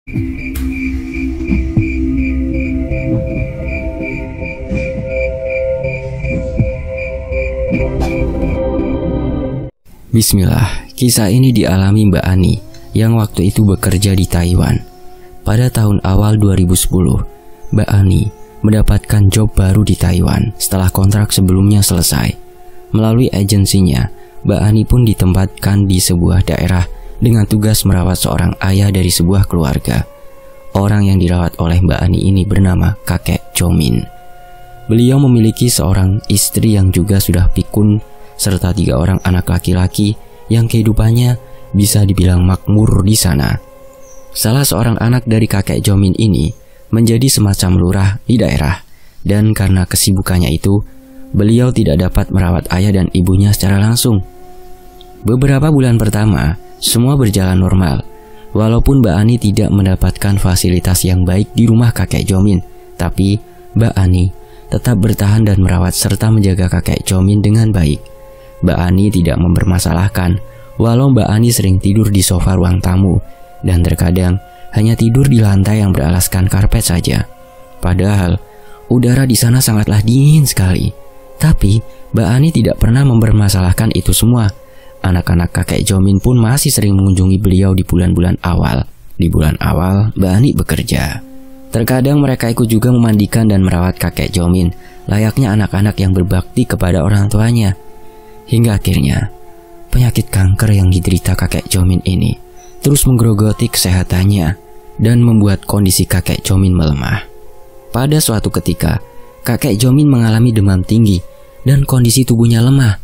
Bismillah, kisah ini dialami Mbak Ani yang waktu itu bekerja di Taiwan. Pada tahun awal 2010, Mbak Ani mendapatkan job baru di Taiwan setelah kontrak sebelumnya selesai. Melalui agensinya, Mbak Ani pun ditempatkan di sebuah daerah dengan tugas merawat seorang ayah dari sebuah keluarga. Orang yang dirawat oleh Mbak Ani ini bernama kakek Jomin. Beliau memiliki seorang istri yang juga sudah pikun serta 3 orang anak laki-laki yang kehidupannya bisa dibilang makmur di sana. Salah seorang anak dari kakek Jomin ini menjadi semacam lurah di daerah, dan karena kesibukannya itu, beliau tidak dapat merawat ayah dan ibunya secara langsung. Beberapa bulan pertama, semua berjalan normal. Walaupun Mbak Ani tidak mendapatkan fasilitas yang baik di rumah kakek Jomin, tapi Mbak Ani tetap bertahan dan merawat serta menjaga kakek Jomin dengan baik. Mbak Ani tidak mempermasalahkan, walau Mbak Ani sering tidur di sofa ruang tamu, dan terkadang hanya tidur di lantai yang beralaskan karpet saja. Padahal, udara di sana sangatlah dingin sekali. Tapi, Mbak Ani tidak pernah mempermasalahkan itu semua. Anak-anak kakek Jomin pun masih sering mengunjungi beliau di bulan-bulan awal. Di bulan awal, Mbak Ani bekerja. Terkadang mereka ikut juga memandikan dan merawat kakek Jomin, layaknya anak-anak yang berbakti kepada orang tuanya. Hingga akhirnya, penyakit kanker yang diderita kakek Jomin ini terus menggerogoti kesehatannya dan membuat kondisi kakek Jomin melemah. Pada suatu ketika, kakek Jomin mengalami demam tinggi dan kondisi tubuhnya lemah.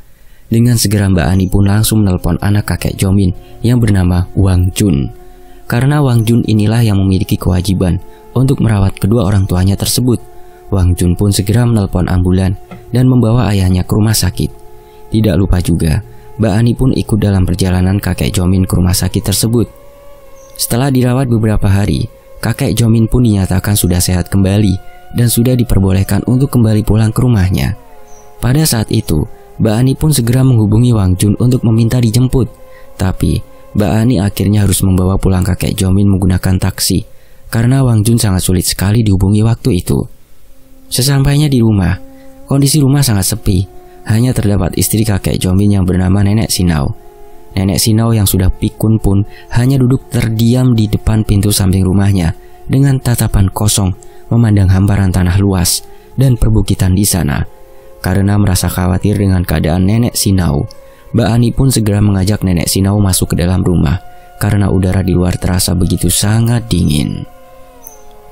Dengan segera Mbak Ani pun langsung menelpon anak kakek Jomin yang bernama Wang Jun. Karena Wang Jun inilah yang memiliki kewajiban untuk merawat kedua orang tuanya tersebut. Wang Jun pun segera menelpon ambulan dan membawa ayahnya ke rumah sakit. Tidak lupa juga, Mbak Ani pun ikut dalam perjalanan kakek Jomin ke rumah sakit tersebut. Setelah dirawat beberapa hari, kakek Jomin pun dinyatakan sudah sehat kembali dan sudah diperbolehkan untuk kembali pulang ke rumahnya. Pada saat itu, Mbak Ani pun segera menghubungi Wang Jun untuk meminta dijemput. Tapi, Mbak Ani akhirnya harus membawa pulang kakek Jomin menggunakan taksi, karena Wang Jun sangat sulit sekali dihubungi waktu itu. Sesampainya di rumah, kondisi rumah sangat sepi. Hanya terdapat istri kakek Jomin yang bernama Nenek Sinau. Nenek Sinau yang sudah pikun pun hanya duduk terdiam di depan pintu samping rumahnya dengan tatapan kosong memandang hamparan tanah luas dan perbukitan di sana. Karena merasa khawatir dengan keadaan Nenek Sinau, Mbak Ani pun segera mengajak Nenek Sinau masuk ke dalam rumah karena udara di luar terasa begitu sangat dingin.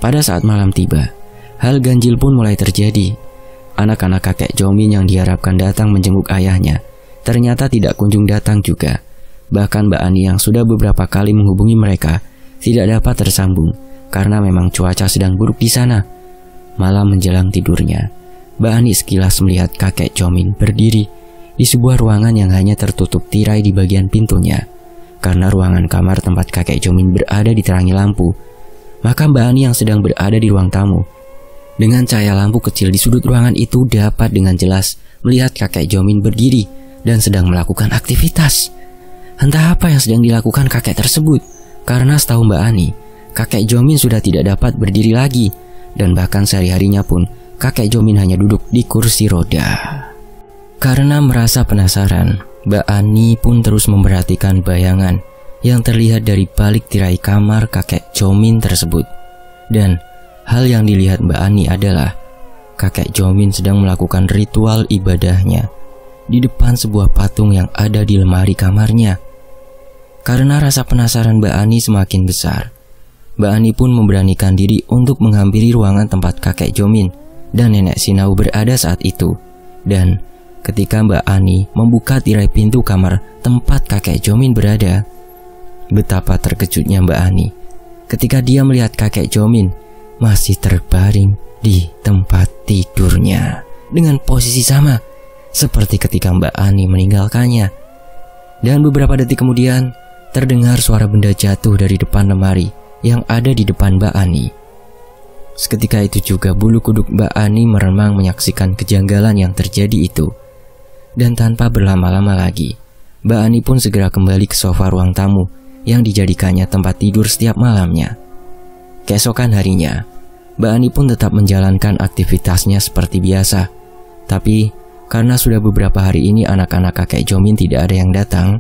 Pada saat malam tiba, hal ganjil pun mulai terjadi. Anak-anak kakek Jomin yang diharapkan datang menjenguk ayahnya ternyata tidak kunjung datang juga. Bahkan Mbak Ani yang sudah beberapa kali menghubungi mereka tidak dapat tersambung karena memang cuaca sedang buruk di sana. Malam menjelang tidurnya, Mbak Ani sekilas melihat kakek Jomin berdiri di sebuah ruangan yang hanya tertutup tirai di bagian pintunya. Karena ruangan kamar tempat kakek Jomin berada diterangi lampu, maka Mbak Ani yang sedang berada di ruang tamu dengan cahaya lampu kecil di sudut ruangan itu dapat dengan jelas melihat kakek Jomin berdiri dan sedang melakukan aktivitas. Entah apa yang sedang dilakukan kakek tersebut, karena setahu Mbak Ani, kakek Jomin sudah tidak dapat berdiri lagi, dan bahkan sehari-harinya pun kakek Jomin hanya duduk di kursi roda. Karena merasa penasaran, Mbak Ani pun terus memperhatikan bayangan yang terlihat dari balik tirai kamar kakek Jomin tersebut. Dan hal yang dilihat Mbak Ani adalah kakek Jomin sedang melakukan ritual ibadahnya di depan sebuah patung yang ada di lemari kamarnya. Karena rasa penasaran Mbak Ani semakin besar, Mbak Ani pun memberanikan diri untuk menghampiri ruangan tempat kakek Jomin dan Nenek Sinau berada saat itu. Dan ketika Mbak Ani membuka tirai pintu kamar tempat kakek Jomin berada, betapa terkejutnya Mbak Ani ketika dia melihat kakek Jomin masih terbaring di tempat tidurnya dengan posisi sama seperti ketika Mbak Ani meninggalkannya. Dan beberapa detik kemudian terdengar suara benda jatuh dari depan lemari yang ada di depan Mbak Ani. Seketika itu juga bulu kuduk Mbak Ani meremang menyaksikan kejanggalan yang terjadi itu. Dan tanpa berlama-lama lagi, Mbak Ani pun segera kembali ke sofa ruang tamu yang dijadikannya tempat tidur setiap malamnya. Keesokan harinya, Mbak Ani pun tetap menjalankan aktivitasnya seperti biasa. Tapi karena sudah beberapa hari ini anak-anak kakek Jomin tidak ada yang datang,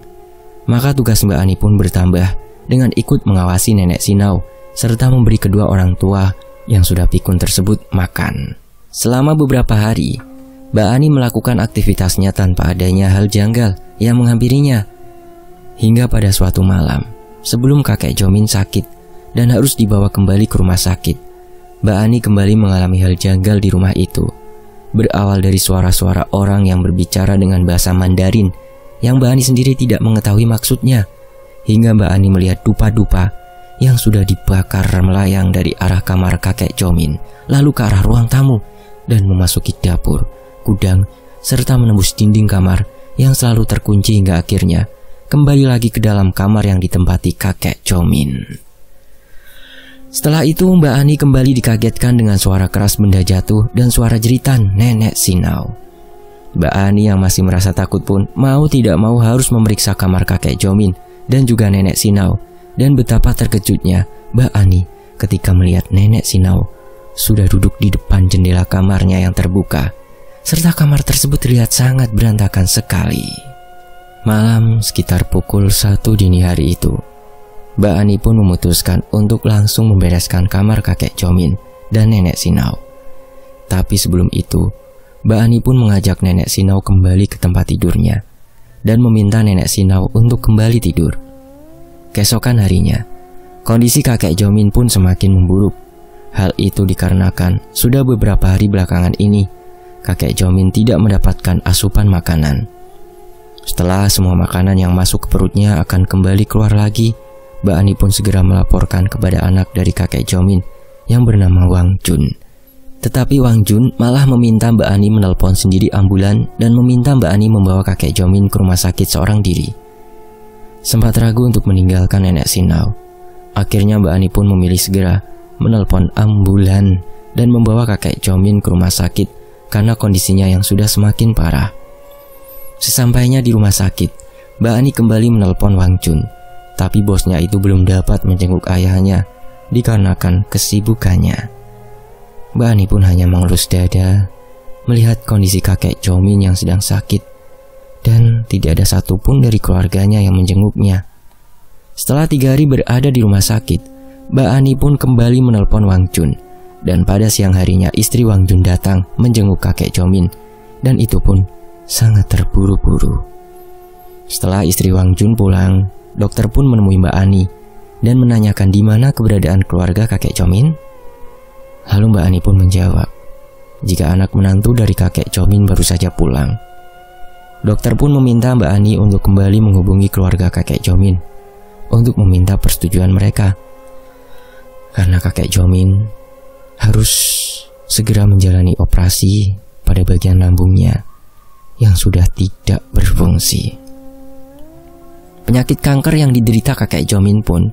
maka tugas Mbak Ani pun bertambah dengan ikut mengawasi nenek Sinau serta memberi kedua orang tua yang sudah pikun tersebut makan. Selama beberapa hari, Mbak Ani melakukan aktivitasnya tanpa adanya hal janggal yang menghampirinya. Hingga pada suatu malam, sebelum kakek Jomin sakit dan harus dibawa kembali ke rumah sakit, Mbak Ani kembali mengalami hal janggal di rumah itu. Berawal dari suara-suara orang yang berbicara dengan bahasa Mandarin yang Mbak Ani sendiri tidak mengetahui maksudnya. Hingga Mbak Ani melihat dupa-dupa yang sudah dibakar melayang dari arah kamar kakek Jomin, lalu ke arah ruang tamu dan memasuki dapur, gudang, serta menembus dinding kamar yang selalu terkunci hingga akhirnya kembali lagi ke dalam kamar yang ditempati kakek Jomin. Setelah itu Mbak Ani kembali dikagetkan dengan suara keras benda jatuh dan suara jeritan nenek Sinau. Mbak Ani yang masih merasa takut pun mau tidak mau harus memeriksa kamar kakek Jomin dan juga nenek Sinau. Dan betapa terkejutnya Mbak Ani ketika melihat nenek Sinau sudah duduk di depan jendela kamarnya yang terbuka, serta kamar tersebut terlihat sangat berantakan sekali. Malam sekitar pukul 1 dini hari itu, Mbak Ani pun memutuskan untuk langsung membereskan kamar kakek Jomin dan nenek Sinau. Tapi sebelum itu, Mbak Ani pun mengajak nenek Sinau kembali ke tempat tidurnya dan meminta nenek Sinau untuk kembali tidur. Keesokan harinya, kondisi kakek Jomin pun semakin memburuk. Hal itu dikarenakan sudah beberapa hari belakangan ini, kakek Jomin tidak mendapatkan asupan makanan. Setelah semua makanan yang masuk ke perutnya akan kembali keluar lagi, Mbak Ani pun segera melaporkan kepada anak dari kakek Jomin yang bernama Wang Jun. Tetapi Wang Jun malah meminta Mbak Ani menelpon sendiri ambulan dan meminta Mbak Ani membawa kakek Jomin ke rumah sakit seorang diri. Sempat ragu untuk meninggalkan nenek Sinau, akhirnya Mbak Ani pun memilih segera menelpon ambulan dan membawa kakek Jomin ke rumah sakit karena kondisinya yang sudah semakin parah. Sesampainya di rumah sakit, Mbak Ani kembali menelpon Wang Jun. Tapi bosnya itu belum dapat menjenguk ayahnya dikarenakan kesibukannya. Mbak Ani pun hanya mengelus dada melihat kondisi kakek Jomin yang sedang sakit dan tidak ada satupun dari keluarganya yang menjenguknya. Setelah 3 hari berada di rumah sakit, Mbak Ani pun kembali menelpon Wang Jun. Dan pada siang harinya istri Wang Jun datang menjenguk kakek Jomin, dan itu pun sangat terburu-buru. Setelah istri Wang Jun pulang, dokter pun menemui Mbak Ani dan menanyakan di mana keberadaan keluarga kakek Jomin. Lalu Mbak Ani pun menjawab, jika anak menantu dari kakek Jomin baru saja pulang. Dokter pun meminta Mbak Ani untuk kembali menghubungi keluarga kakek Jomin untuk meminta persetujuan mereka, karena kakek Jomin harus segera menjalani operasi pada bagian lambungnya yang sudah tidak berfungsi. Penyakit kanker yang diderita kakek Jomin pun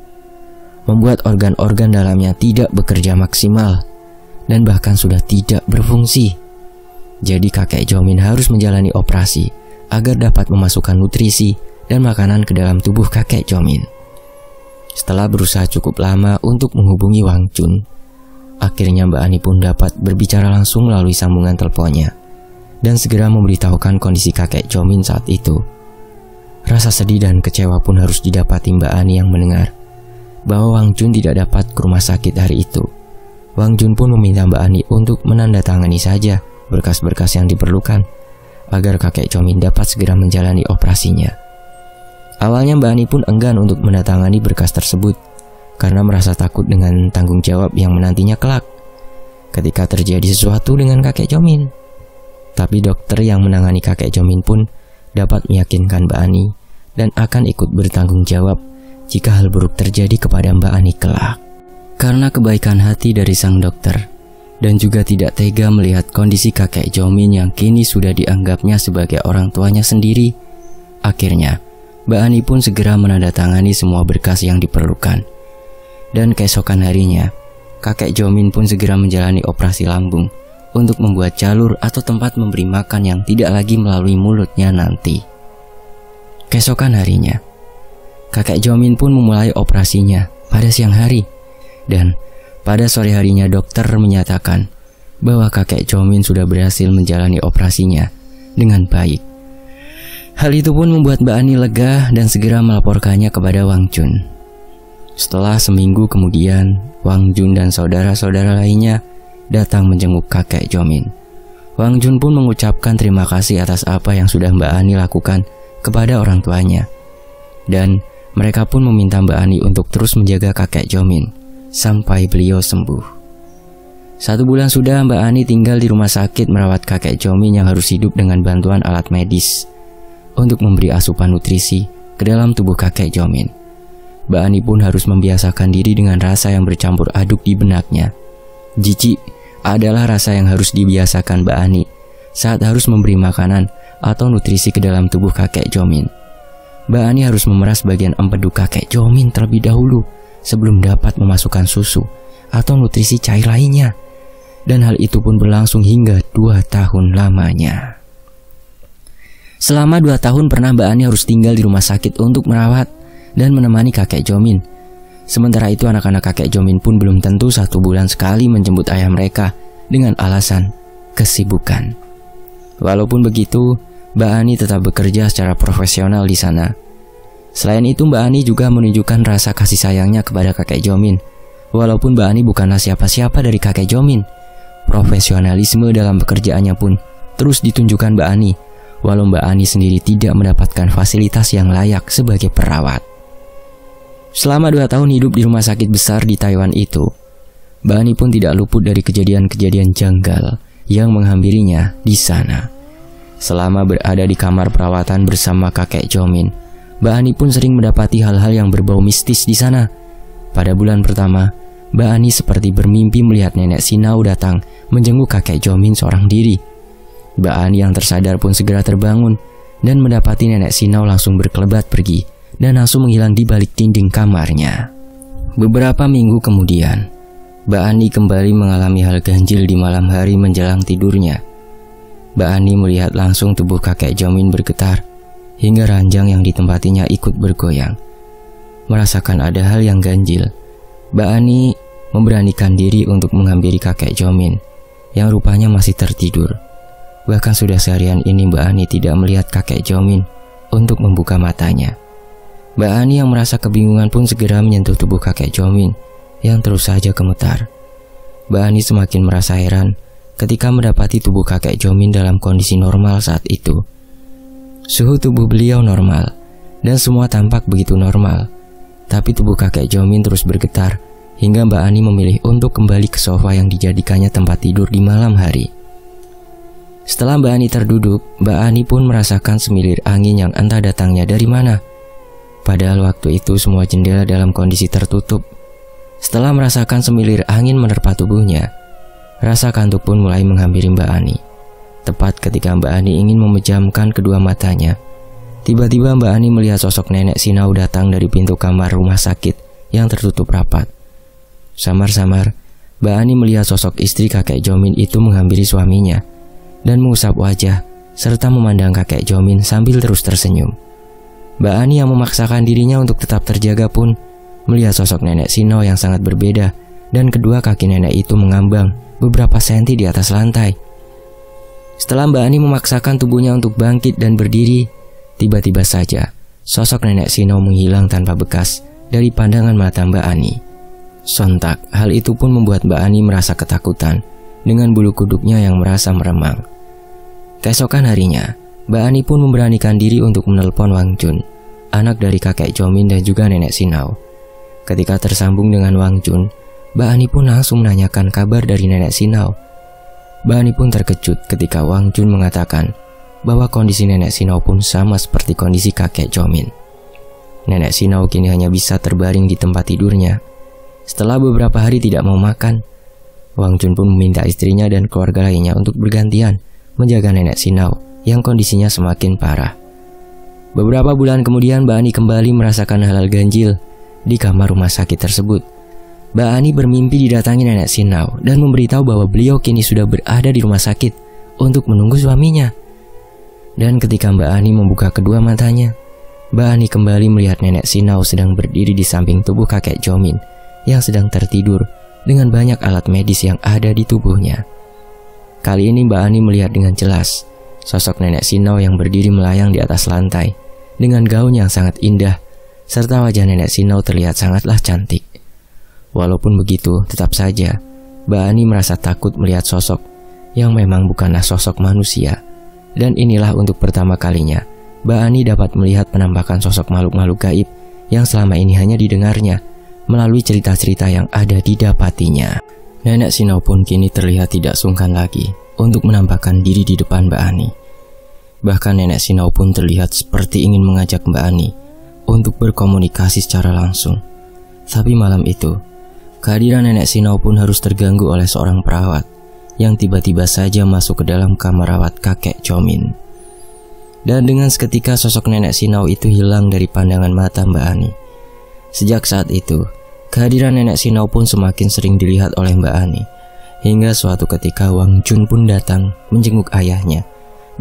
membuat organ-organ dalamnya tidak bekerja maksimal dan bahkan sudah tidak berfungsi. Jadi kakek Jomin harus menjalani operasi agar dapat memasukkan nutrisi dan makanan ke dalam tubuh kakek Jomin. Setelah berusaha cukup lama untuk menghubungi Wang Jun, akhirnya Mbak Ani pun dapat berbicara langsung melalui sambungan teleponnya dan segera memberitahukan kondisi kakek Jomin saat itu. Rasa sedih dan kecewa pun harus didapati Mbak Ani yang mendengar bahwa Wang Jun tidak dapat ke rumah sakit hari itu. Wang Jun pun meminta Mbak Ani untuk menandatangani saja berkas-berkas yang diperlukan agar kakek Jomin dapat segera menjalani operasinya. Awalnya Mbak Ani pun enggan untuk menandatangani berkas tersebut karena merasa takut dengan tanggung jawab yang menantinya kelak ketika terjadi sesuatu dengan kakek Jomin. Tapi dokter yang menangani kakek Jomin pun dapat meyakinkan Mbak Ani dan akan ikut bertanggung jawab jika hal buruk terjadi kepada Mbak Ani kelak. Karena kebaikan hati dari sang dokter dan juga tidak tega melihat kondisi kakek Jomin yang kini sudah dianggapnya sebagai orang tuanya sendiri, akhirnya Mbak Ani pun segera menandatangani semua berkas yang diperlukan. Dan keesokan harinya, kakek Jomin pun segera menjalani operasi lambung untuk membuat jalur atau tempat memberi makan yang tidak lagi melalui mulutnya nanti. Keesokan harinya, kakek Jomin pun memulai operasinya pada siang hari. Dan Pada sore harinya dokter menyatakan bahwa kakek Jomin sudah berhasil menjalani operasinya dengan baik. Hal itu pun membuat Mbak Ani lega dan segera melaporkannya kepada Wang Jun. Setelah seminggu kemudian, Wang Jun dan saudara-saudara lainnya datang menjenguk kakek Jomin. Wang Jun pun mengucapkan terima kasih atas apa yang sudah Mbak Ani lakukan kepada orang tuanya. Dan mereka pun meminta Mbak Ani untuk terus menjaga kakek Jomin sampai beliau sembuh. 1 bulan sudah Mbak Ani tinggal di rumah sakit merawat kakek Jomin yang harus hidup dengan bantuan alat medis untuk memberi asupan nutrisi ke dalam tubuh kakek Jomin. Mbak Ani pun harus membiasakan diri dengan rasa yang bercampur aduk di benaknya. Jijik adalah rasa yang harus dibiasakan Mbak Ani saat harus memberi makanan atau nutrisi ke dalam tubuh kakek Jomin. Mbak Ani harus memeras bagian empedu kakek Jomin terlebih dahulu sebelum dapat memasukkan susu atau nutrisi cair lainnya. Dan hal itu pun berlangsung hingga 2 tahun lamanya. Selama 2 tahun pernah Mbak Ani harus tinggal di rumah sakit untuk merawat dan menemani kakek Jomin. Sementara itu anak-anak kakek Jomin pun belum tentu 1 bulan sekali menjemput ayah mereka dengan alasan kesibukan. Walaupun begitu, Mbak Ani tetap bekerja secara profesional di sana. Selain itu, Mbak Ani juga menunjukkan rasa kasih sayangnya kepada kakek Jomin. Walaupun Mbak Ani bukanlah siapa-siapa dari kakek Jomin, profesionalisme dalam pekerjaannya pun terus ditunjukkan Mbak Ani, walau Mbak Ani sendiri tidak mendapatkan fasilitas yang layak sebagai perawat. Selama 2 tahun hidup di rumah sakit besar di Taiwan itu, Mbak Ani pun tidak luput dari kejadian-kejadian janggal yang menghampirinya di sana. Selama berada di kamar perawatan bersama kakek Jomin, Mbak Ani pun sering mendapati hal-hal yang berbau mistis di sana. Pada bulan pertama, Mbak Ani seperti bermimpi melihat nenek Sinau datang menjenguk kakek Jomin seorang diri. Mbak Ani yang tersadar pun segera terbangun dan mendapati nenek Sinau langsung berkelebat pergi dan langsung menghilang di balik dinding kamarnya. Beberapa minggu kemudian, Mbak Ani kembali mengalami hal ganjil di malam hari menjelang tidurnya. Mbak Ani melihat langsung tubuh kakek Jomin bergetar hingga ranjang yang ditempatinya ikut bergoyang. Merasakan ada hal yang ganjil, Mbak Ani memberanikan diri untuk menghampiri kakek Jomin yang rupanya masih tertidur. Bahkan sudah seharian ini Mbak Ani tidak melihat kakek Jomin untuk membuka matanya. Mbak Ani yang merasa kebingungan pun segera menyentuh tubuh kakek Jomin yang terus saja gemetar. Mbak Ani semakin merasa heran ketika mendapati tubuh kakek Jomin dalam kondisi normal saat itu. Suhu tubuh beliau normal dan semua tampak begitu normal. Tapi tubuh kakek Jomin terus bergetar hingga Mbak Ani memilih untuk kembali ke sofa yang dijadikannya tempat tidur di malam hari. Setelah Mbak Ani terduduk, Mbak Ani pun merasakan semilir angin yang entah datangnya dari mana. Padahal waktu itu semua jendela dalam kondisi tertutup. Setelah merasakan semilir angin menerpa tubuhnya, rasa kantuk pun mulai menghampiri Mbak Ani. Tepat ketika Mbak Ani ingin memejamkan kedua matanya, tiba-tiba Mbak Ani melihat sosok nenek Sinau datang dari pintu kamar rumah sakit yang tertutup rapat. Samar-samar, Mbak Ani melihat sosok istri kakek Jomin itu menghampiri suaminya dan mengusap wajah serta memandang kakek Jomin sambil terus tersenyum. Mbak Ani yang memaksakan dirinya untuk tetap terjaga pun melihat sosok nenek Sinau yang sangat berbeda dan kedua kaki nenek itu mengambang beberapa senti di atas lantai. Setelah Mbak Ani memaksakan tubuhnya untuk bangkit dan berdiri, tiba-tiba saja sosok nenek Sinau menghilang tanpa bekas dari pandangan mata Mbak Ani. Sontak, hal itu pun membuat Mbak Ani merasa ketakutan dengan bulu kuduknya yang merasa meremang. Keesokan harinya, Mbak Ani pun memberanikan diri untuk menelpon Wang Jun, anak dari kakek Jomin dan juga nenek Sinau. Ketika tersambung dengan Wang Jun, Mbak Ani pun langsung menanyakan kabar dari nenek Sinau. Mbak Ani pun terkejut ketika Wang Jun mengatakan bahwa kondisi nenek Sinau pun sama seperti kondisi kakek Jomin. Nenek Sinau kini hanya bisa terbaring di tempat tidurnya. Setelah beberapa hari tidak mau makan, Wang Jun pun meminta istrinya dan keluarga lainnya untuk bergantian menjaga nenek Sinau yang kondisinya semakin parah. Beberapa bulan kemudian Mbak Ani kembali merasakan hal-hal ganjil di kamar rumah sakit tersebut. Mbak Ani bermimpi didatangi nenek Sinau dan memberitahu bahwa beliau kini sudah berada di rumah sakit untuk menunggu suaminya. Dan ketika Mbak Ani membuka kedua matanya, Mbak Ani kembali melihat nenek Sinau sedang berdiri di samping tubuh kakek Jomin yang sedang tertidur dengan banyak alat medis yang ada di tubuhnya. Kali ini Mbak Ani melihat dengan jelas sosok nenek Sinau yang berdiri melayang di atas lantai dengan gaun yang sangat indah, serta wajah nenek Sinau terlihat sangatlah cantik. Walaupun begitu, tetap saja Mbak Ani merasa takut melihat sosok yang memang bukanlah sosok manusia. Dan inilah untuk pertama kalinya Mbak Ani dapat melihat penampakan sosok makhluk-makhluk gaib yang selama ini hanya didengarnya melalui cerita-cerita yang ada didapatinya. Nenek Sinau pun kini terlihat tidak sungkan lagi untuk menampakkan diri di depan Mbak Ani. Bahkan nenek Sinau pun terlihat seperti ingin mengajak Mbak Ani untuk berkomunikasi secara langsung. Tapi malam itu, kehadiran nenek Sinau pun harus terganggu oleh seorang perawat yang tiba-tiba saja masuk ke dalam kamar rawat kakek Jomin. Dan dengan seketika sosok nenek Sinau itu hilang dari pandangan mata Mbak Ani. Sejak saat itu, kehadiran nenek Sinau pun semakin sering dilihat oleh Mbak Ani. Hingga suatu ketika Wang Jun pun datang menjenguk ayahnya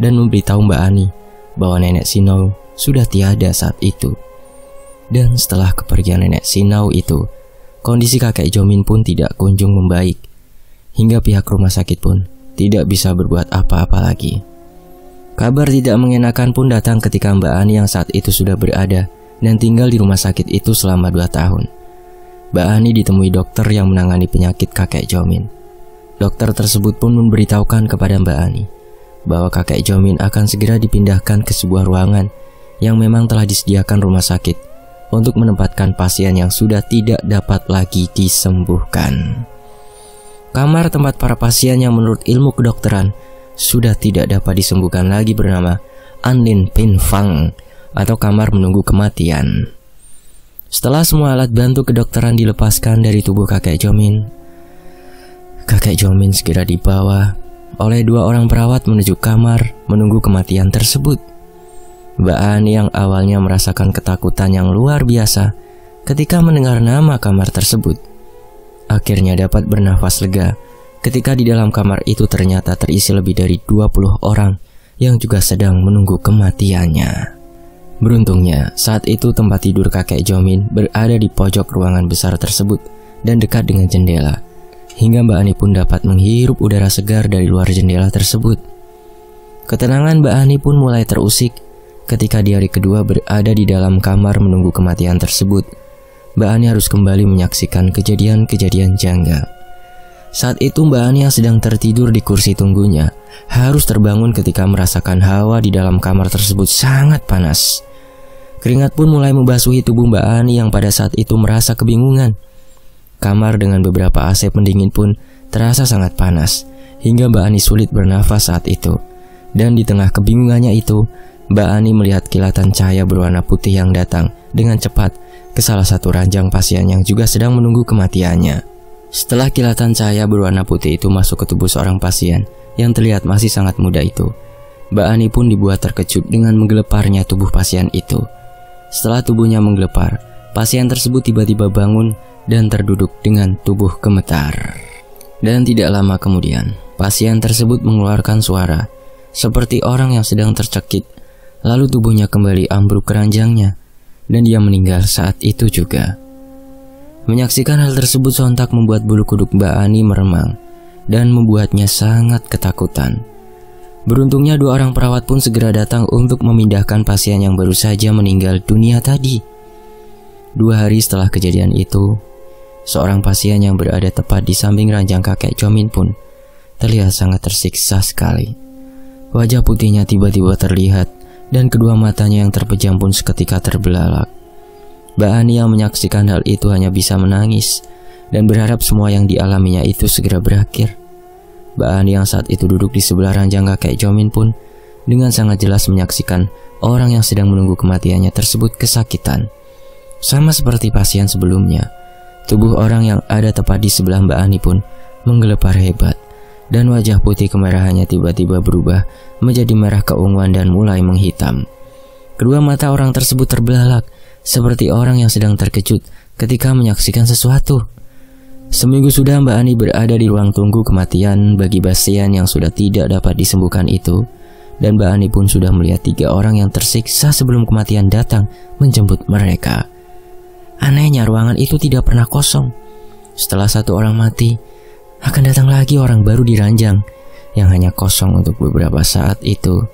dan memberitahu Mbak Ani bahwa nenek Sinau sudah tiada saat itu. Dan setelah kepergian nenek Sinau itu, kondisi kakek Jomin pun tidak kunjung membaik. Hingga pihak rumah sakit pun tidak bisa berbuat apa-apa lagi. Kabar tidak mengenakan pun datang ketika Mbak Ani yang saat itu sudah berada dan tinggal di rumah sakit itu selama 2 tahun. Mbak Ani ditemui dokter yang menangani penyakit kakek Jomin. Dokter tersebut pun memberitahukan kepada Mbak Ani bahwa kakek Jomin akan segera dipindahkan ke sebuah ruangan yang memang telah disediakan rumah sakit untuk menempatkan pasien yang sudah tidak dapat lagi disembuhkan. Kamar tempat para pasien yang menurut ilmu kedokteran sudah tidak dapat disembuhkan lagi bernama Anlin Pin Fang atau kamar menunggu kematian. Setelah semua alat bantu kedokteran dilepaskan dari tubuh kakek Jomin, kakek Jomin segera dibawa oleh 2 orang perawat menuju kamar menunggu kematian tersebut. Mbak Ani yang awalnya merasakan ketakutan yang luar biasa ketika mendengar nama kamar tersebut, akhirnya dapat bernafas lega ketika di dalam kamar itu ternyata terisi lebih dari 20 orang yang juga sedang menunggu kematiannya. Beruntungnya, saat itu tempat tidur kakek Jomin berada di pojok ruangan besar tersebut dan dekat dengan jendela, hingga Mbak Ani pun dapat menghirup udara segar dari luar jendela tersebut. Ketenangan Mbak Ani pun mulai terusik ketika di hari kedua berada di dalam kamar menunggu kematian tersebut. Mbak Ani harus kembali menyaksikan kejadian-kejadian janggal. Saat itu Mbak Ani yang sedang tertidur di kursi tunggunya harus terbangun ketika merasakan hawa di dalam kamar tersebut sangat panas. Keringat pun mulai membasuhi tubuh Mbak Ani yang pada saat itu merasa kebingungan. Kamar dengan beberapa AC pendingin pun terasa sangat panas, hingga Mbak Ani sulit bernafas saat itu. Dan di tengah kebingungannya itu, Mbak Ani melihat kilatan cahaya berwarna putih yang datang dengan cepat ke salah satu ranjang pasien yang juga sedang menunggu kematiannya. Setelah kilatan cahaya berwarna putih itu masuk ke tubuh seorang pasien yang terlihat masih sangat muda itu, Mbak Ani pun dibuat terkejut dengan menggeleparnya tubuh pasien itu. Setelah tubuhnya menggelepar, pasien tersebut tiba-tiba bangun dan terduduk dengan tubuh gemetar. Dan tidak lama kemudian, pasien tersebut mengeluarkan suara seperti orang yang sedang tercekik. Lalu tubuhnya kembali ambruk ke ranjangnya dan dia meninggal saat itu juga. Menyaksikan hal tersebut sontak membuat bulu kuduk Mbak Ani meremang dan membuatnya sangat ketakutan. Beruntungnya 2 orang perawat pun segera datang untuk memindahkan pasien yang baru saja meninggal dunia tadi. 2 hari setelah kejadian itu, seorang pasien yang berada tepat di samping ranjang kakek Jomin pun terlihat sangat tersiksa sekali. Wajah putihnya tiba-tiba terlihat dan kedua matanya yang terpejam pun seketika terbelalak. Mbak Ani yang menyaksikan hal itu hanya bisa menangis dan berharap semua yang dialaminya itu segera berakhir. Mbak Ani yang saat itu duduk di sebelah ranjang kakek Jomin pun dengan sangat jelas menyaksikan orang yang sedang menunggu kematiannya tersebut kesakitan. Sama seperti pasien sebelumnya, tubuh orang yang ada tepat di sebelah Mbak Ani pun menggelepar hebat dan wajah putih kemerahannya tiba-tiba berubah menjadi merah keunguan dan mulai menghitam. Kedua mata orang tersebut terbelalak seperti orang yang sedang terkejut ketika menyaksikan sesuatu. Seminggu sudah Mbak Ani berada di ruang tunggu kematian bagi pasien yang sudah tidak dapat disembuhkan itu, dan Mbak Ani pun sudah melihat 3 orang yang tersiksa sebelum kematian datang menjemput mereka. Anehnya ruangan itu tidak pernah kosong. Setelah satu orang mati, akan datang lagi orang baru di ranjang yang hanya kosong untuk beberapa saat itu.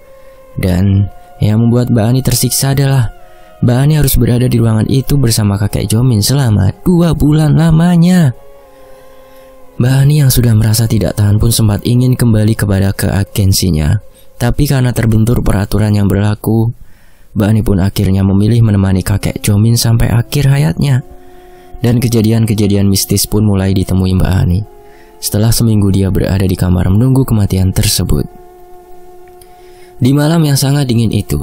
Dan yang membuat Mbak Ani tersiksa adalah Mbak Ani harus berada di ruangan itu bersama kakek Jomin selama 2 bulan lamanya. Mbak Ani yang sudah merasa tidak tahan pun sempat ingin kembali kepada ke agensinya. Tapi karena terbentur peraturan yang berlaku, Mbak Ani pun akhirnya memilih menemani kakek Jomin sampai akhir hayatnya. Dan kejadian-kejadian mistis pun mulai ditemui Mbak Ani. Setelah seminggu dia berada di kamar menunggu kematian tersebut. Di malam yang sangat dingin itu,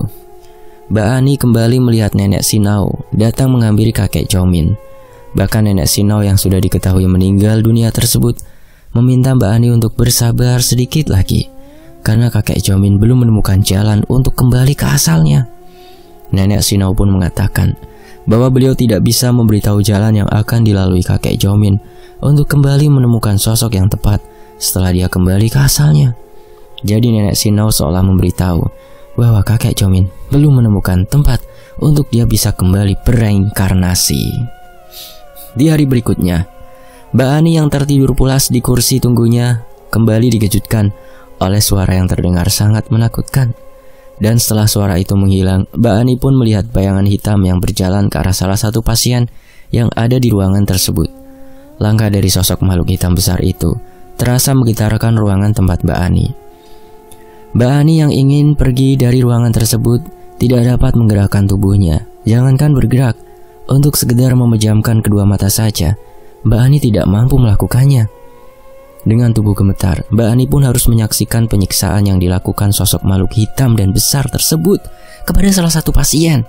Mbak Ani kembali melihat nenek Sinau datang menghampiri kakek Jomin. Bahkan nenek Sinau yang sudah diketahui meninggal dunia tersebut meminta Mbak Ani untuk bersabar sedikit lagi, karena kakek Jomin belum menemukan jalan untuk kembali ke asalnya. Nenek Sinau pun mengatakan bahwa beliau tidak bisa memberitahu jalan yang akan dilalui kakek Jomin untuk kembali menemukan sosok yang tepat setelah dia kembali ke asalnya. Jadi nenek Sinau seolah memberitahu bahwa kakek Jomin belum menemukan tempat untuk dia bisa kembali bereinkarnasi. Di hari berikutnya, Mbak Ani yang tertidur pulas di kursi tunggunya kembali dikejutkan oleh suara yang terdengar sangat menakutkan. Dan setelah suara itu menghilang, Mbak Ani pun melihat bayangan hitam yang berjalan ke arah salah satu pasien yang ada di ruangan tersebut. Langkah dari sosok makhluk hitam besar itu terasa menggetarkan ruangan tempat Mbak Ani. Mbak Ani yang ingin pergi dari ruangan tersebut tidak dapat menggerakkan tubuhnya. Jangankan bergerak, untuk sekedar memejamkan kedua mata saja, Mbak Ani tidak mampu melakukannya. Dengan tubuh gemetar, Mbak Ani pun harus menyaksikan penyiksaan yang dilakukan sosok makhluk hitam dan besar tersebut kepada salah satu pasien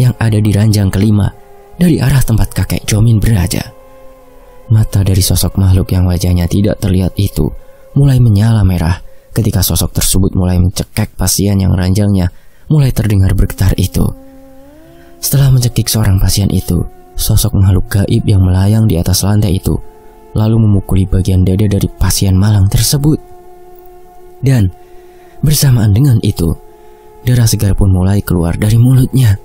yang ada di ranjang kelima dari arah tempat kakek Jomin berada. Mata dari sosok makhluk yang wajahnya tidak terlihat itu mulai menyala merah ketika sosok tersebut mulai mencekik pasien yang ranjangnya mulai terdengar bergetar itu. Setelah mencekik seorang pasien itu, sosok makhluk gaib yang melayang di atas lantai itu lalu memukuli bagian dada dari pasien malang tersebut. Dan bersamaan dengan itu, darah segar pun mulai keluar dari mulutnya.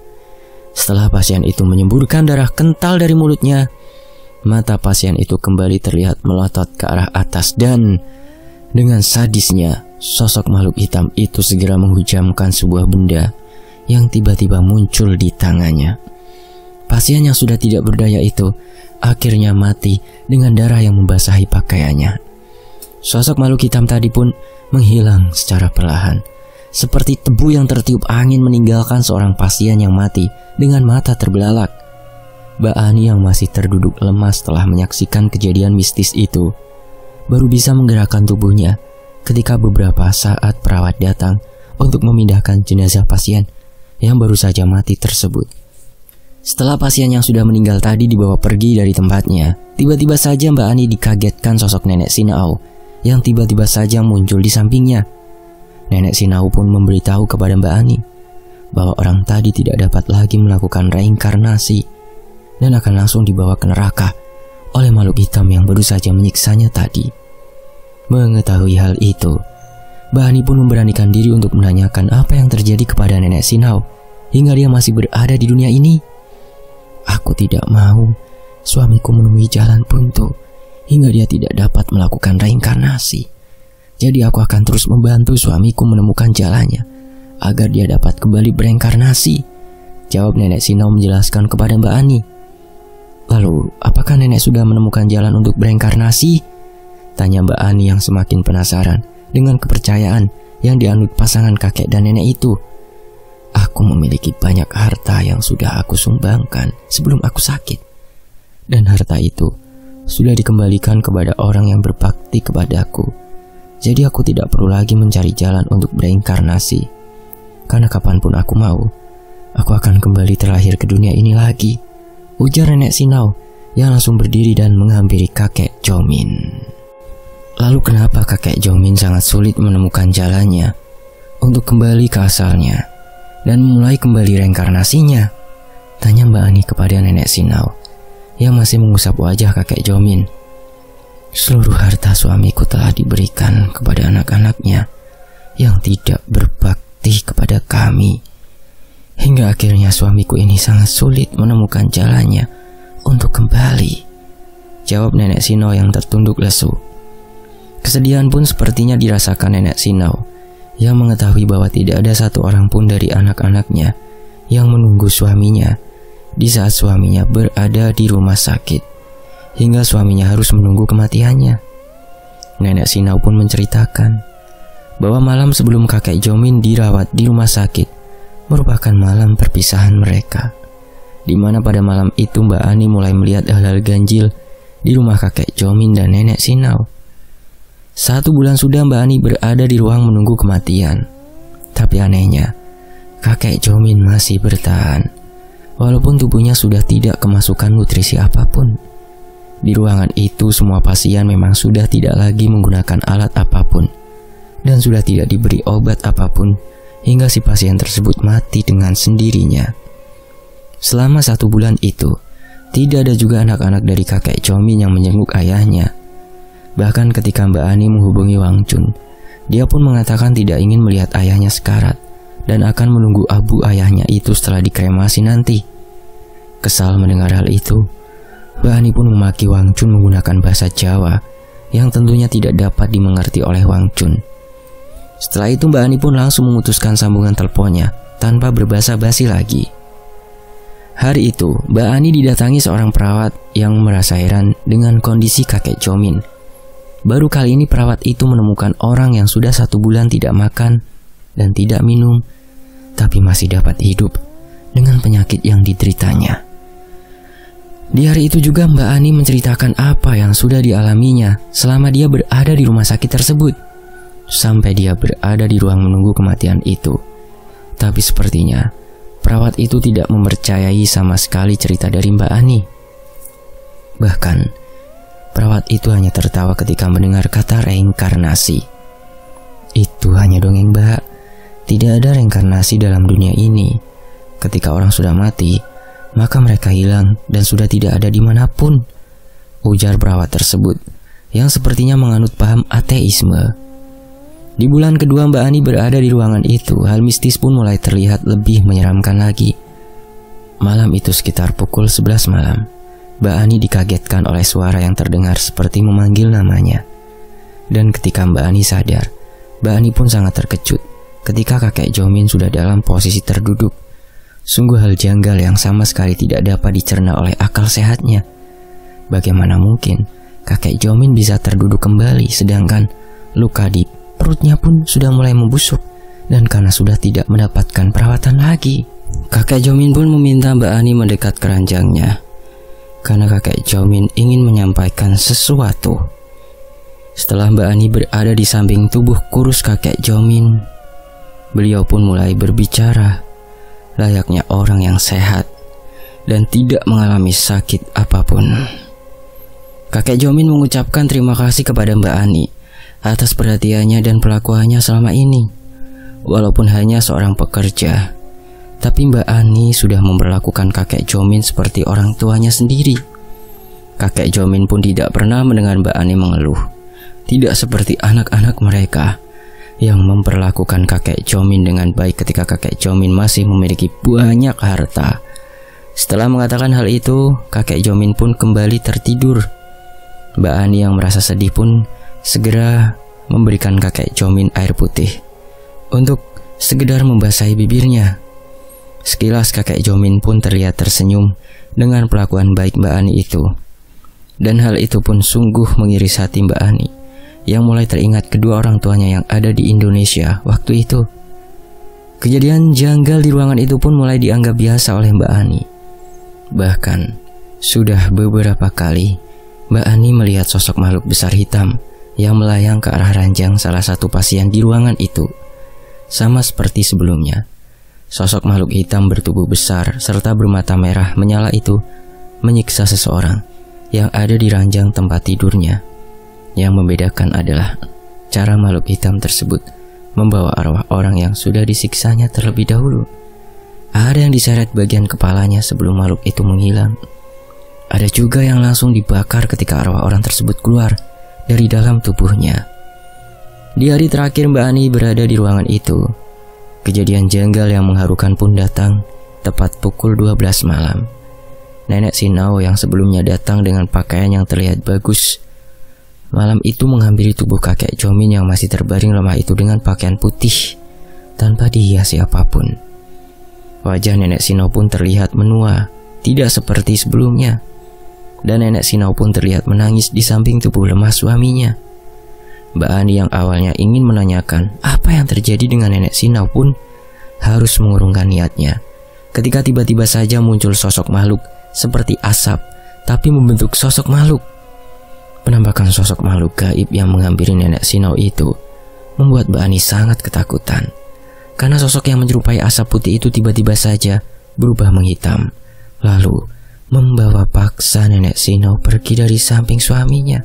Setelah pasien itu menyemburkan darah kental dari mulutnya, mata pasien itu kembali terlihat melotot ke arah atas dan dengan sadisnya, sosok makhluk hitam itu segera menghujamkan sebuah benda yang tiba-tiba muncul di tangannya. Pasien yang sudah tidak berdaya itu akhirnya mati dengan darah yang membasahi pakaiannya. Sosok makhluk hitam tadi pun menghilang secara perlahan, seperti tebu yang tertiup angin meninggalkan seorang pasien yang mati dengan mata terbelalak. Mbak Ani yang masih terduduk lemas setelah menyaksikan kejadian mistis itu, baru bisa menggerakkan tubuhnya ketika beberapa saat perawat datang untuk memindahkan jenazah pasien yang baru saja mati tersebut. Setelah pasien yang sudah meninggal tadi dibawa pergi dari tempatnya, tiba-tiba saja Mbak Ani dikagetkan sosok nenek Sinau yang tiba-tiba saja muncul di sampingnya. Nenek Sinau pun memberitahu kepada Mbak Ani bahwa orang tadi tidak dapat lagi melakukan reinkarnasi dan akan langsung dibawa ke neraka oleh makhluk hitam yang baru saja menyiksanya tadi. Mengetahui hal itu, Mbak Ani pun memberanikan diri untuk menanyakan apa yang terjadi kepada nenek Sinau hingga dia masih berada di dunia ini. Aku tidak mau suamiku menemui jalan buntu hingga dia tidak dapat melakukan reinkarnasi. Jadi aku akan terus membantu suamiku menemukan jalannya agar dia dapat kembali bereinkarnasi, jawab nenek Sinau menjelaskan kepada Mbak Ani. Lalu, apakah nenek sudah menemukan jalan untuk bereinkarnasi? Tanya Mbak Ani yang semakin penasaran dengan kepercayaan yang dianut pasangan kakek dan nenek itu. Aku memiliki banyak harta yang sudah aku sumbangkan sebelum aku sakit. Dan harta itu sudah dikembalikan kepada orang yang berbakti kepadaku. Jadi aku tidak perlu lagi mencari jalan untuk bereinkarnasi. Karena kapanpun aku mau, aku akan kembali terlahir ke dunia ini lagi, ujar nenek Sinau yang langsung berdiri dan menghampiri kakek Jomin. Lalu kenapa kakek Jomin sangat sulit menemukan jalannya untuk kembali ke asalnya dan mulai kembali reinkarnasinya? Tanya Mbak Ani kepada nenek Sinau yang masih mengusap wajah kakek Jomin. Seluruh harta suamiku telah diberikan kepada anak-anaknya yang tidak berbakti kepada kami. Hingga akhirnya suamiku ini sangat sulit menemukan jalannya untuk kembali. jawab Nenek Sinau yang tertunduk lesu. Kesedihan pun sepertinya dirasakan Nenek Sinau yang mengetahui bahwa tidak ada satu orang pun dari anak-anaknya yang menunggu suaminya di saat suaminya berada di rumah sakit, hingga suaminya harus menunggu kematiannya. Nenek Sinau pun menceritakan bahwa malam sebelum kakek Jomin dirawat di rumah sakit merupakan malam perpisahan mereka, di mana pada malam itu Mbak Ani mulai melihat hal-hal ganjil di rumah kakek Jomin dan Nenek Sinau. 1 bulan sudah Mbak Ani berada di ruang menunggu kematian, tapi anehnya kakek Jomin masih bertahan, walaupun tubuhnya sudah tidak kemasukan nutrisi apapun. Di ruangan itu semua pasien memang sudah tidak lagi menggunakan alat apapun dan sudah tidak diberi obat apapun hingga si pasien tersebut mati dengan sendirinya. Selama 1 bulan itu, tidak ada juga anak-anak dari kakek Jomin yang menjenguk ayahnya. Bahkan ketika Mbak Ani menghubungi Wang Chun, dia pun mengatakan tidak ingin melihat ayahnya sekarat dan akan menunggu abu ayahnya itu setelah dikremasi nanti. Kesal mendengar hal itu, Mbak Ani pun memaki Wang Chun menggunakan bahasa Jawa yang tentunya tidak dapat dimengerti oleh Wang Chun. Setelah itu Mbak Ani pun langsung memutuskan sambungan teleponnya tanpa berbasa-basi lagi. Hari itu Mbak Ani didatangi seorang perawat yang merasa heran dengan kondisi kakek Jomin. Baru kali ini perawat itu menemukan orang yang sudah 1 bulan tidak makan dan tidak minum, tapi masih dapat hidup dengan penyakit yang dideritanya. Di hari itu juga Mbak Ani menceritakan apa yang sudah dialaminya selama dia berada di rumah sakit tersebut, sampai dia berada di ruang menunggu kematian itu. Tapi sepertinya perawat itu tidak mempercayai sama sekali cerita dari Mbak Ani. Bahkan perawat itu hanya tertawa ketika mendengar kata reinkarnasi. Itu hanya dongeng, Mbak. Tidak ada reinkarnasi dalam dunia ini. Ketika orang sudah mati, maka mereka hilang dan sudah tidak ada dimanapun, ujar perawat tersebut yang sepertinya menganut paham ateisme. Di bulan kedua Mbak Ani berada di ruangan itu, hal mistis pun mulai terlihat lebih menyeramkan lagi. Malam itu sekitar pukul 11 malam, Mbak Ani dikagetkan oleh suara yang terdengar seperti memanggil namanya. Dan ketika Mbak Ani sadar, Mbak Ani pun sangat terkejut ketika kakek Jomin sudah dalam posisi terduduk. Sungguh hal janggal yang sama sekali tidak dapat dicerna oleh akal sehatnya. Bagaimana mungkin kakek Jomin bisa terduduk kembali sedangkan luka di perutnya pun sudah mulai membusuk dan karena sudah tidak mendapatkan perawatan lagi. Kakek Jomin pun meminta Mbak Ani mendekat ke ranjangnya karena kakek Jomin ingin menyampaikan sesuatu. Setelah Mbak Ani berada di samping tubuh kurus kakek Jomin, beliau pun mulai berbicara layaknya orang yang sehat dan tidak mengalami sakit apapun. Kakek Jomin mengucapkan terima kasih kepada Mbak Ani atas perhatiannya dan pelakuannya selama ini. Walaupun hanya seorang pekerja, tapi Mbak Ani sudah memperlakukan kakek Jomin seperti orang tuanya sendiri. Kakek Jomin pun tidak pernah mendengar Mbak Ani mengeluh. Tidak seperti anak-anak mereka yang memperlakukan kakek Jomin dengan baik ketika kakek Jomin masih memiliki banyak harta. Setelah mengatakan hal itu, kakek Jomin pun kembali tertidur. Mbak Ani yang merasa sedih pun segera memberikan kakek Jomin air putih untuk sekedar membasahi bibirnya. Sekilas kakek Jomin pun terlihat tersenyum dengan pelakuan baik Mbak Ani itu. Dan hal itu pun sungguh mengiris hati Mbak Ani yang mulai teringat kedua orang tuanya yang ada di Indonesia waktu itu. Kejadian janggal di ruangan itu pun mulai dianggap biasa oleh Mbak Ani. Bahkan sudah beberapa kali Mbak Ani melihat sosok makhluk besar hitam yang melayang ke arah ranjang salah satu pasien di ruangan itu. Sama seperti sebelumnya, sosok makhluk hitam bertubuh besar serta bermata merah menyala itu menyiksa seseorang yang ada di ranjang tempat tidurnya. Yang membedakan adalah cara makhluk hitam tersebut membawa arwah orang yang sudah disiksanya terlebih dahulu. Ada yang diseret bagian kepalanya sebelum makhluk itu menghilang. Ada juga yang langsung dibakar ketika arwah orang tersebut keluar dari dalam tubuhnya. Di hari terakhir Mbak Ani berada di ruangan itu, kejadian janggal yang mengharukan pun datang tepat pukul 12 malam. Nenek Sinau yang sebelumnya datang dengan pakaian yang terlihat bagus, malam itu menghampiri tubuh kakek Jomin yang masih terbaring lemah itu dengan pakaian putih tanpa dihiasi apapun. Wajah Nenek Sinau pun terlihat menua, tidak seperti sebelumnya. Dan Nenek Sinau pun terlihat menangis di samping tubuh lemah suaminya. Mbak Ani yang awalnya ingin menanyakan apa yang terjadi dengan Nenek Sinau pun harus mengurungkan niatnya ketika tiba-tiba saja muncul sosok makhluk seperti asap tapi membentuk sosok makhluk. Penampakan sosok makhluk gaib yang menghampiri Nenek Sinau itu membuat Mbak Ani sangat ketakutan, karena sosok yang menyerupai asap putih itu tiba-tiba saja berubah menghitam, lalu membawa paksa Nenek Sinau pergi dari samping suaminya.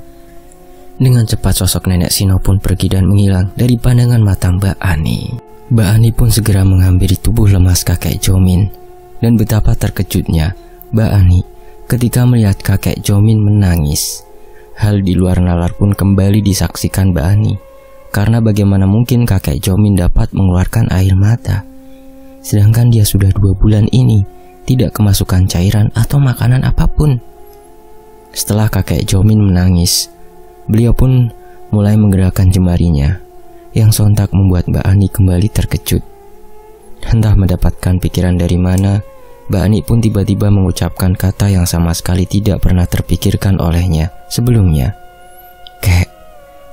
Dengan cepat sosok Nenek Sinau pun pergi dan menghilang dari pandangan mata Mbak Ani. Mbak Ani pun segera menghampiri tubuh lemas kakek Jomin, dan betapa terkejutnya Mbak Ani ketika melihat kakek Jomin menangis. Hal di luar nalar pun kembali disaksikan Mbak Ani, karena bagaimana mungkin kakek Jomin dapat mengeluarkan air mata, sedangkan dia sudah 2 bulan ini tidak kemasukan cairan atau makanan apapun. Setelah kakek Jomin menangis, beliau pun mulai menggerakkan jemarinya, yang sontak membuat Mbak Ani kembali terkejut. Entah mendapatkan pikiran dari mana, Mbak Ani pun tiba-tiba mengucapkan kata yang sama sekali tidak pernah terpikirkan olehnya sebelumnya. "Kek,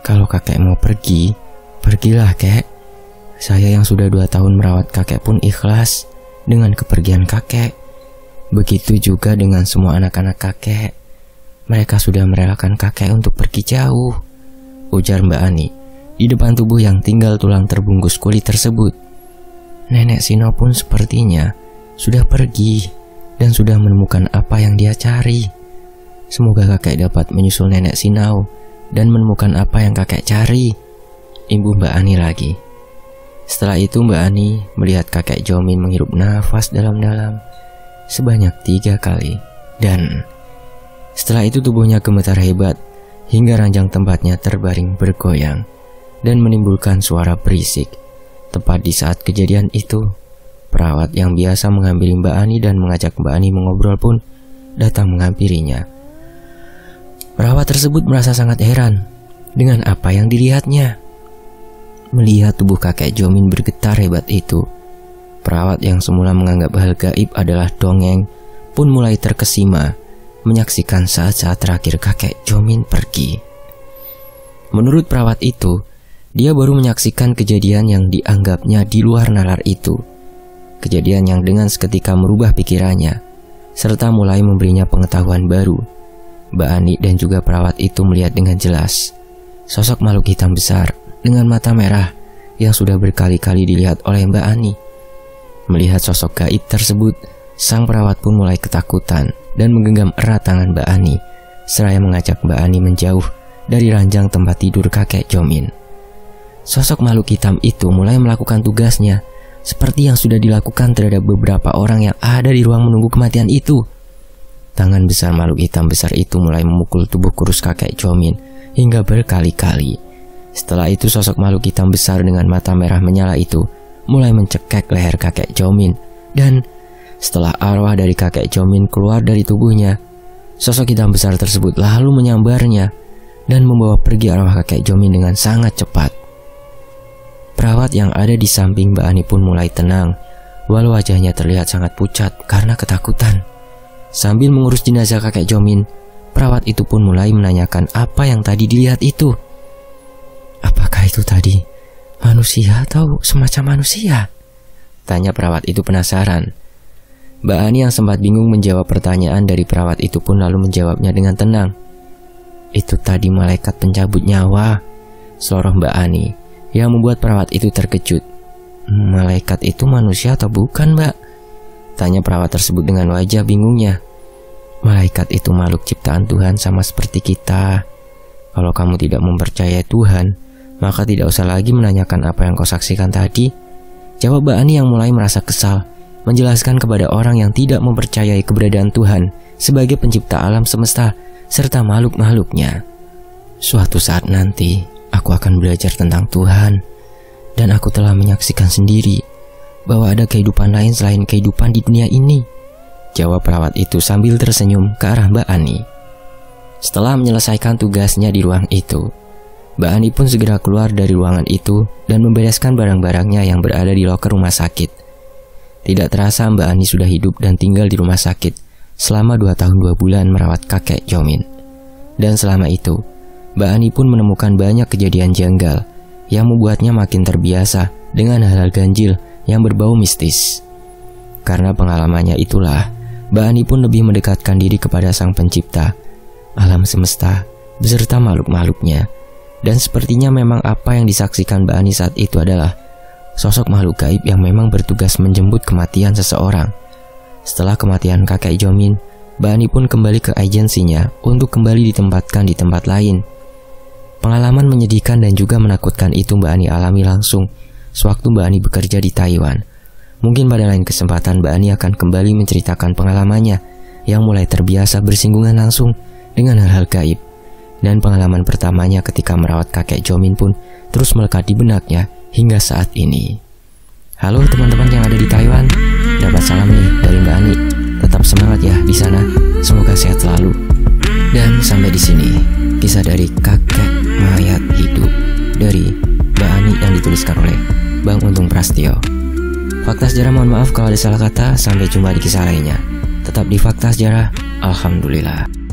kalau kakek mau pergi, pergilah kek. Saya yang sudah 2 tahun merawat kakek pun ikhlas dengan kepergian kakek. Begitu juga dengan semua anak-anak kakek. Mereka sudah merelakan kakek untuk pergi jauh," ujar Mbak Ani di depan tubuh yang tinggal tulang terbungkus kulit tersebut. Nenek Sinau pun sepertinya sudah pergi dan sudah menemukan apa yang dia cari. Semoga kakek dapat menyusul Nenek Sinau dan menemukan apa yang kakek cari, imbuh Mbak Ani lagi. Setelah itu Mbak Ani melihat kakek Jomin menghirup nafas dalam-dalam sebanyak 3 kali, dan setelah itu tubuhnya gemetar hebat hingga ranjang tempatnya terbaring bergoyang dan menimbulkan suara berisik. Tepat di saat kejadian itu, perawat yang biasa menghampiri Mbak Ani dan mengajak Mbak Ani mengobrol pun datang menghampirinya. Perawat tersebut merasa sangat heran dengan apa yang dilihatnya. Melihat tubuh kakek Jomin bergetar hebat itu, perawat yang semula menganggap hal gaib adalah dongeng pun mulai terkesima menyaksikan saat-saat terakhir kakek Jomin pergi. Menurut perawat itu, dia baru menyaksikan kejadian yang dianggapnya di luar nalar itu. Kejadian yang dengan seketika merubah pikirannya, serta mulai memberinya pengetahuan baru. Mbak Ani dan juga perawat itu melihat dengan jelas sosok makhluk hitam besar dengan mata merah yang sudah berkali-kali dilihat oleh Mbak Ani. Melihat sosok gaib tersebut, sang perawat pun mulai ketakutan dan menggenggam erat tangan Mbak Ani, seraya mengajak Mbak Ani menjauh dari ranjang tempat tidur kakek Jomin. Sosok makhluk hitam itu mulai melakukan tugasnya seperti yang sudah dilakukan terhadap beberapa orang yang ada di ruang menunggu kematian itu. Tangan besar makhluk hitam besar itu mulai memukul tubuh kurus kakek Jomin hingga berkali-kali. Setelah itu sosok makhluk hitam besar dengan mata merah menyala itu mulai mencekek leher kakek Jomin, dan setelah arwah dari kakek Jomin keluar dari tubuhnya, sosok hitam besar tersebut lalu menyambarnya dan membawa pergi arwah kakek Jomin dengan sangat cepat. Perawat yang ada di samping Mbak Ani pun mulai tenang, walau wajahnya terlihat sangat pucat karena ketakutan. Sambil mengurus jenazah kakek Jomin, perawat itu pun mulai menanyakan apa yang tadi dilihat itu. "Apakah itu tadi manusia atau semacam manusia?" tanya perawat itu penasaran. Mbak Ani yang sempat bingung menjawab pertanyaan dari perawat itu pun lalu menjawabnya dengan tenang. "Itu tadi malaikat pencabut nyawa," seloroh Mbak Ani, yang membuat perawat itu terkejut. "Malaikat itu manusia atau bukan, Mbak?" tanya perawat tersebut dengan wajah bingungnya. "Malaikat itu makhluk ciptaan Tuhan sama seperti kita. Kalau kamu tidak mempercayai Tuhan, maka tidak usah lagi menanyakan apa yang kau saksikan tadi," jawab Mbak Ani yang mulai merasa kesal, menjelaskan kepada orang yang tidak mempercayai keberadaan Tuhan sebagai pencipta alam semesta serta makhluk-makhluknya. "Suatu saat nanti aku akan belajar tentang Tuhan, dan aku telah menyaksikan sendiri bahwa ada kehidupan lain selain kehidupan di dunia ini," jawab perawat itu sambil tersenyum ke arah Mbak Ani. Setelah menyelesaikan tugasnya di ruang itu, Mbak Ani pun segera keluar dari ruangan itu dan membereskan barang-barangnya yang berada di loker rumah sakit. Tidak terasa Mbak Ani sudah hidup dan tinggal di rumah sakit selama 2 tahun 2 bulan merawat kakek Jomin. Dan selama itu, Mbak Ani pun menemukan banyak kejadian janggal yang membuatnya makin terbiasa dengan hal-hal ganjil yang berbau mistis. Karena pengalamannya itulah, Mbak Ani pun lebih mendekatkan diri kepada Sang Pencipta, alam semesta, beserta makhluk-makhluknya. Dan sepertinya memang apa yang disaksikan Mbak Ani saat itu adalah sosok makhluk gaib yang memang bertugas menjemput kematian seseorang. Setelah kematian kakek Jomin, Mbak Ani pun kembali ke agensinya untuk kembali ditempatkan di tempat lain. Pengalaman menyedihkan dan juga menakutkan itu Mbak Ani alami langsung sewaktu Mbak Ani bekerja di Taiwan. Mungkin pada lain kesempatan Mbak Ani akan kembali menceritakan pengalamannya yang mulai terbiasa bersinggungan langsung dengan hal-hal gaib. Dan pengalaman pertamanya ketika merawat kakek Jomin pun terus melekat di benaknya hingga saat ini. Halo teman-teman yang ada di Taiwan, dapat salam nih dari Mbak Ani. Tetap semangat ya di sana, semoga sehat selalu. Dan sampai di sini kisah dari kakek mayat hidup dari Mbak Ani yang dituliskan oleh Bang Untung Prastio. Fakta Sejarah mohon maaf kalau ada salah kata. Sampai jumpa di kisah lainnya. Tetap di Fakta Sejarah. Alhamdulillah.